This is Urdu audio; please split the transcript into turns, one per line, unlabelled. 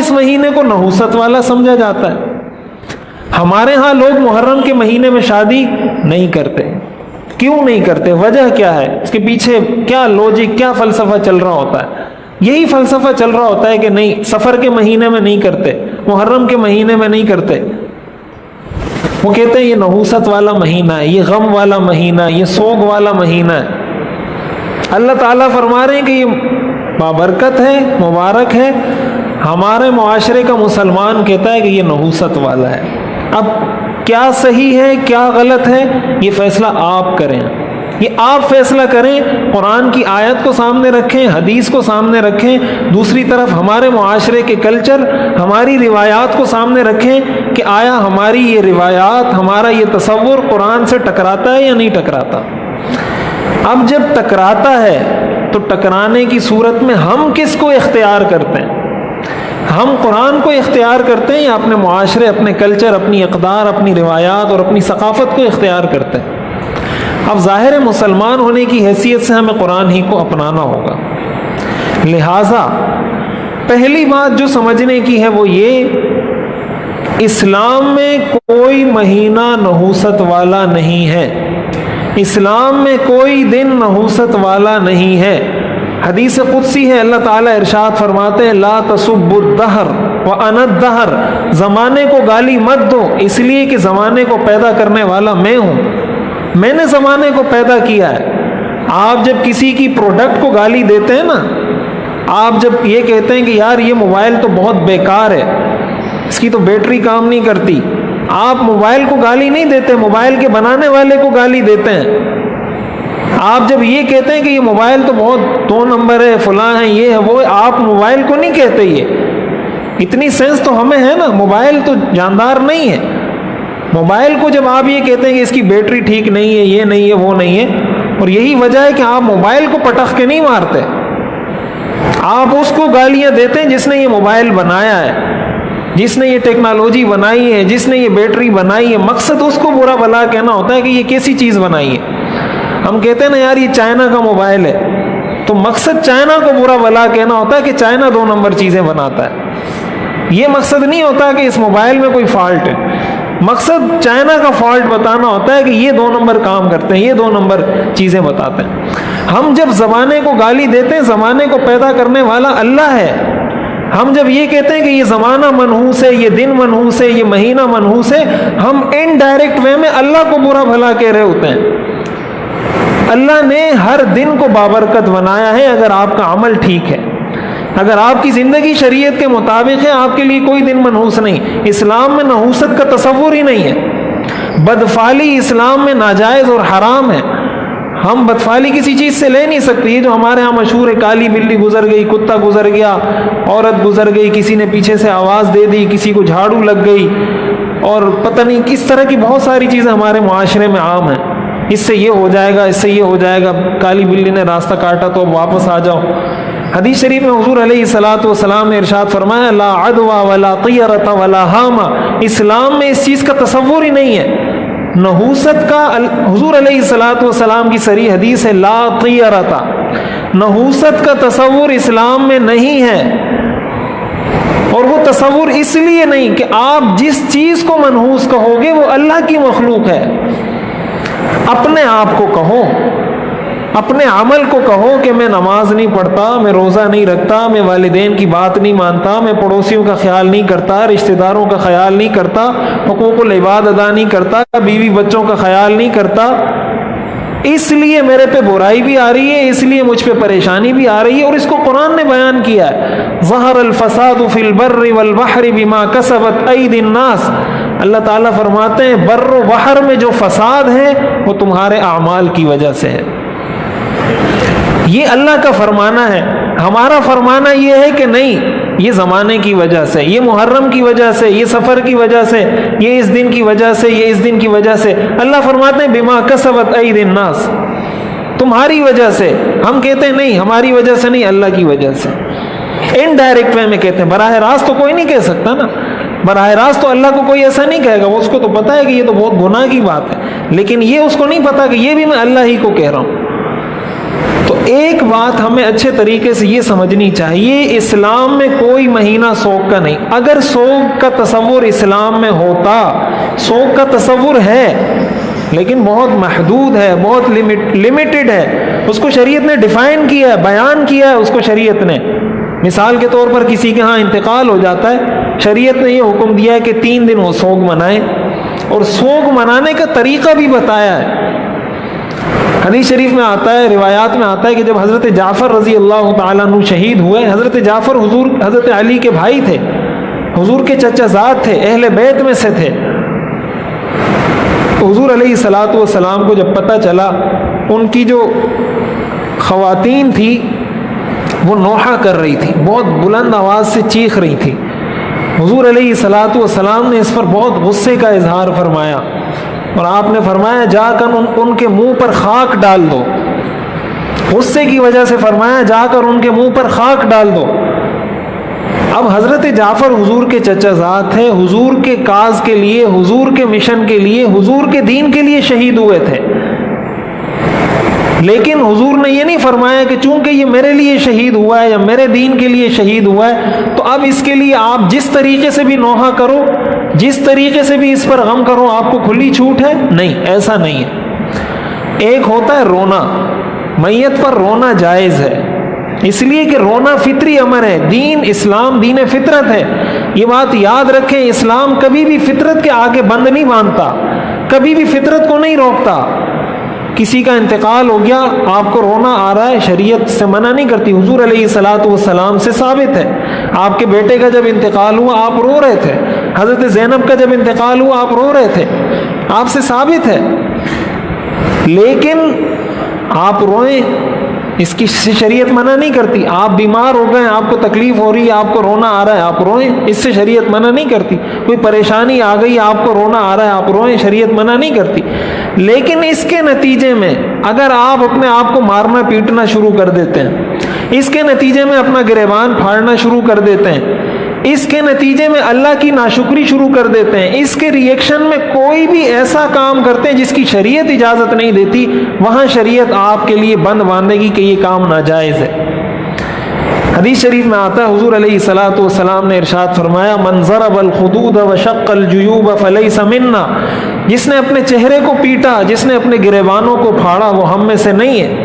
اس مہینے کو نحوست والا سمجھا جاتا ہے. ہمارے ہاں لوگ محرم کے مہینے میں شادی نہیں کرتے. کیوں نہیں کرتے؟ وجہ کیا ہے؟ اس کے پیچھے کیا لوجک، کیا فلسفہ چل رہا ہوتا ہے؟ یہی فلسفہ چل رہا ہوتا ہے کہ نہیں، سفر کے مہینے میں نہیں کرتے، محرم کے مہینے میں نہیں کرتے. وہ کہتے ہیں یہ نحوست والا مہینہ ہے، یہ غم والا مہینہ ہے، یہ سوگ والا مہینہ ہے. اللہ تعالیٰ فرما رہے ہیں کہ یہ بابرکت ہے، مبارک ہے. ہمارے معاشرے کا مسلمان کہتا ہے کہ یہ نحوست والا ہے. اب کیا صحیح ہے کیا غلط ہے یہ فیصلہ آپ کریں، یہ آپ فیصلہ کریں. قرآن کی آیت کو سامنے رکھیں، حدیث کو سامنے رکھیں، دوسری طرف ہمارے معاشرے کے کلچر، ہماری روایات کو سامنے رکھیں کہ آیا ہماری یہ روایات، ہمارا یہ تصور قرآن سے ٹکراتا ہے یا نہیں ٹکراتا. اب جب ٹکراتا ہے تو ٹکرانے کی صورت میں ہم کس کو اختیار کرتے ہیں؟ ہم قرآن کو اختیار کرتے ہیں یا اپنے معاشرے، اپنے کلچر، اپنی اقدار، اپنی روایات اور اپنی ثقافت کو اختیار کرتے ہیں؟ اب ظاہر مسلمان ہونے کی حیثیت سے ہمیں قرآن ہی کو اپنانا ہوگا. لہٰذا پہلی بات جو سمجھنے کی ہے وہ یہ، اسلام میں کوئی مہینہ نحوست والا نہیں ہے، اسلام میں کوئی دن نحوست والا نہیں ہے. حدیث قدسی ہے، اللہ تعالیٰ ارشاد فرماتے ہیں لا تسبوا الدہر وانا الدہر، زمانے کو گالی مت دو، اس لیے کہ زمانے کو پیدا کرنے والا میں ہوں، میں نے زمانے کو پیدا کیا ہے. آپ جب کسی کی پروڈکٹ کو گالی دیتے ہیں نا، آپ جب یہ کہتے ہیں کہ یار یہ موبائل تو بہت بیکار ہے، اس کی تو بیٹری کام نہیں کرتی، آپ موبائل کو گالی نہیں دیتے، موبائل کے بنانے والے کو گالی دیتے ہیں. آپ جب یہ کہتے ہیں کہ یہ موبائل تو بہت 2 نمبر ہے، فلاں ہے، یہ ہے وہ ہے، آپ موبائل کو نہیں کہتے. یہ اتنی سینس تو ہمیں ہے نا، موبائل تو جاندار نہیں ہے. موبائل کو جب آپ یہ کہتے ہیں کہ اس کی بیٹری ٹھیک نہیں ہے، یہ نہیں ہے، وہ نہیں ہے، اور یہی وجہ ہے کہ آپ موبائل کو پٹخ کے نہیں مارتے، آپ اس کو گالیاں دیتے ہیں جس نے یہ موبائل بنایا ہے، جس نے یہ ٹیکنالوجی بنائی ہے، جس نے یہ بیٹری بنائی ہے. مقصد اس کو برا بھلا کہنا ہوتا ہے کہ یہ کیسی چیز بنائی ہے. ہم کہتے ہیں نا یار یہ چائنا کا موبائل ہے، تو مقصد چائنا کو برا بھلا کہنا ہوتا ہے کہ چائنا 2 نمبر چیزیں بناتا ہے. یہ مقصد نہیں ہوتا کہ اس موبائل میں کوئی فالٹ ہے، مقصد چائنا کا فالٹ بتانا ہوتا ہے کہ یہ 2 نمبر کام کرتے ہیں، یہ 2 نمبر چیزیں بتاتے ہیں. ہم جب زمانے کو گالی دیتے ہیں، زمانے کو پیدا کرنے والا اللہ ہے. ہم جب یہ کہتے ہیں کہ یہ زمانہ منحوس ہے، یہ دن منحوس ہے، یہ مہینہ منحوس ہے، ہم انڈائریکٹ وے میں اللہ کو برا بھلا کہہ رہے ہوتے ہیں. اللہ نے ہر دن کو بابرکت بنایا ہے اگر آپ کا عمل ٹھیک ہے، اگر آپ کی زندگی شریعت کے مطابق ہے، آپ کے لیے کوئی دن منحوس نہیں. اسلام میں نحوست کا تصور ہی نہیں ہے. بدفعلی اسلام میں ناجائز اور حرام ہے. ہم بدفعلی کسی چیز سے لے نہیں سکتے. یہ جو ہمارے ہاں مشہور ہے کالی بلی گزر گئی، کتا گزر گیا، عورت گزر گئی، کسی نے پیچھے سے آواز دے دی، کسی کو جھاڑو لگ گئی، اور پتہ نہیں کس طرح کی بہت ساری چیزیں ہمارے معاشرے میں عام ہیں. اس سے یہ ہو جائے گا، اس سے یہ ہو جائے گا، کالی بلی نے راستہ کاٹا تو اب واپس آ جاؤ. حدیث شریف میں حضور علیہ الصلاۃ والسلام نے ارشاد فرمایا لا عدوى ولا طیرۃ ولا ہامہ، اسلام میں اس چیز کا تصور ہی نہیں ہے. نحوست کا حضور علیہ الصلاۃ والسلام کی صریح حدیث ہے لا طیرۃ، نحوست کا تصور اسلام میں نہیں ہے. اور وہ تصور اس لیے نہیں کہ آپ جس چیز کو منحوس کہو گے وہ اللہ کی مخلوق ہے. اپنے آپ کو کہو، اپنے عمل کو کہو کہ میں نماز نہیں پڑھتا، میں روزہ نہیں رکھتا، میں والدین کی بات نہیں مانتا، میں پڑوسیوں کا خیال نہیں کرتا، رشتہ داروں کا خیال نہیں کرتا، حقوق العباد ادا نہیں کرتا، بیوی بچوں کا خیال نہیں کرتا، اس لیے میرے پہ برائی بھی آ رہی ہے، اس لیے مجھ پہ پریشانی بھی آ رہی ہے. اور اس کو قرآن نے بیان کیا ہے ظہر الفساد فی البر والبحر بما کسبت ایدی الناس. اللہ تعالیٰ فرماتے ہیں بر و بحر میں جو فساد ہے وہ تمہارے اعمال کی وجہ سے ہے. یہ اللہ کا فرمانا ہے. ہمارا فرمانا یہ ہے کہ نہیں، یہ زمانے کی وجہ سے، یہ محرم کی وجہ سے، یہ سفر کی وجہ سے، یہ اس دن کی وجہ سے، یہ اس دن کی وجہ سے. اللہ فرماتے ہیں بما کسبت ایدی الناس، تمہاری وجہ سے. ہم کہتے ہیں نہیں ہماری وجہ سے نہیں، اللہ کی وجہ سے. انڈائریکٹ وے میں کہتے ہیں، براہ راست تو کوئی نہیں کہہ سکتا نا، براہ راست تو اللہ کو کوئی ایسا نہیں کہے گا. وہ اس کو تو پتا ہے کہ یہ تو بہت گناہ کی بات ہے، لیکن یہ اس کو نہیں پتا کہ یہ بھی میں اللہ ہی کو کہہ رہا ہوں. تو ایک بات ہمیں اچھے طریقے سے یہ سمجھنی چاہیے، اسلام میں کوئی مہینہ سوگ کا نہیں۔ اگر سوگ کا تصور اسلام میں ہوتا، سوگ کا تصور ہے لیکن بہت محدود ہے، بہت لمیٹڈ ہے، اس کو شریعت نے ڈیفائن کیا ہے، بیان کیا ہے اس کو شریعت نے۔ مثال کے طور پر کسی کے ہاں انتقال ہو جاتا ہے، شریعت نے یہ حکم دیا ہے کہ 3 دن وہ سوگ منائیں، اور سوگ منانے کا طریقہ بھی بتایا ہے۔ حدیث شریف میں آتا ہے، روایات میں آتا ہے کہ جب حضرت جعفر رضی اللہ تعالیٰ عنہ شہید ہوئے، حضرت جعفر حضرت علی کے بھائی تھے، حضور کے چچا زاد تھے، اہل بیت میں سے تھے۔ حضور علیہ الصلاۃ والسلام کو جب پتہ چلا، ان کی جو خواتین تھی وہ نوحہ کر رہی تھی، بہت بلند آواز سے چیخ رہی تھی۔ حضور علیہ الصلاۃ والسلام نے اس پر بہت غصے کا اظہار فرمایا، اور آپ نے فرمایا جا کر ان کے منہ پر خاک ڈال دو۔ غصے کی وجہ سے فرمایا جا کر ان کے منہ پر خاک ڈال دو۔ اب حضرت جعفر حضور کے چچا زاد تھے، حضور کے کاز کے لیے، حضور کے مشن کے لیے، حضور کے دین کے لیے شہید ہوئے تھے، لیکن حضور نے یہ نہیں فرمایا کہ چونکہ یہ میرے لیے شہید ہوا ہے یا میرے دین کے لیے شہید ہوا ہے تو اب اس کے لیے آپ جس طریقے سے بھی نوحہ کرو، جس طریقے سے بھی اس پر غم کرو، آپ کو کھلی چھوٹ ہے۔ نہیں، ایسا نہیں ہے۔ ایک ہوتا ہے رونا، میت پر رونا جائز ہے، اس لیے کہ رونا فطری امر ہے۔ دین اسلام دین فطرت ہے، یہ بات یاد رکھیں۔ اسلام کبھی بھی فطرت کے آگے بند نہیں باندھتا، کبھی بھی فطرت کو نہیں روکتا۔ کسی کا انتقال ہو گیا، آپ کو رونا آ رہا ہے، شریعت سے منع نہیں کرتی۔ حضور علیہ الصلاۃ والسلام سے ثابت ہے، آپ کے بیٹے کا جب انتقال ہوا آپ رو رہے تھے، حضرت زینب کا جب انتقال ہوا آپ رو رہے تھے، آپ سے ثابت ہے۔ لیکن آپ روئیں، اس کی شریعت منع نہیں کرتی۔ آپ بیمار ہو گئے، آپ کو تکلیف ہو رہی ہے، آپ کو رونا آ رہا ہے، آپ روئیں، اس سے شریعت منع نہیں کرتی۔ کوئی پریشانی آ گئی، آپ کو رونا آ رہا ہے، آپ روئیں، شریعت منع نہیں کرتی۔ لیکن اس کے نتیجے میں اگر آپ اپنے آپ کو مارنا پیٹنا شروع کر دیتے ہیں، اس کے نتیجے میں اپنا گریبان پھاڑنا شروع کر دیتے ہیں، اس کے نتیجے میں اللہ کی ناشکری شروع کر دیتے ہیں، اس کے ریئیکشن میں کوئی بھی ایسا کام کرتے ہیں جس کی شریعت اجازت نہیں دیتی، وہاں شریعت آپ کے لیے بند باندھے گی کہ یہ کام ناجائز ہے۔ حدیث شریف میں آتا ہے، حضور علیہ الصلاۃ والسلام نے ارشاد فرمایا من ضرب الخدود وشق الجیوب فلیس منا، جس نے اپنے چہرے کو پیٹا، جس نے اپنے گریبانوں کو پھاڑا وہ ہم میں سے نہیں ہے۔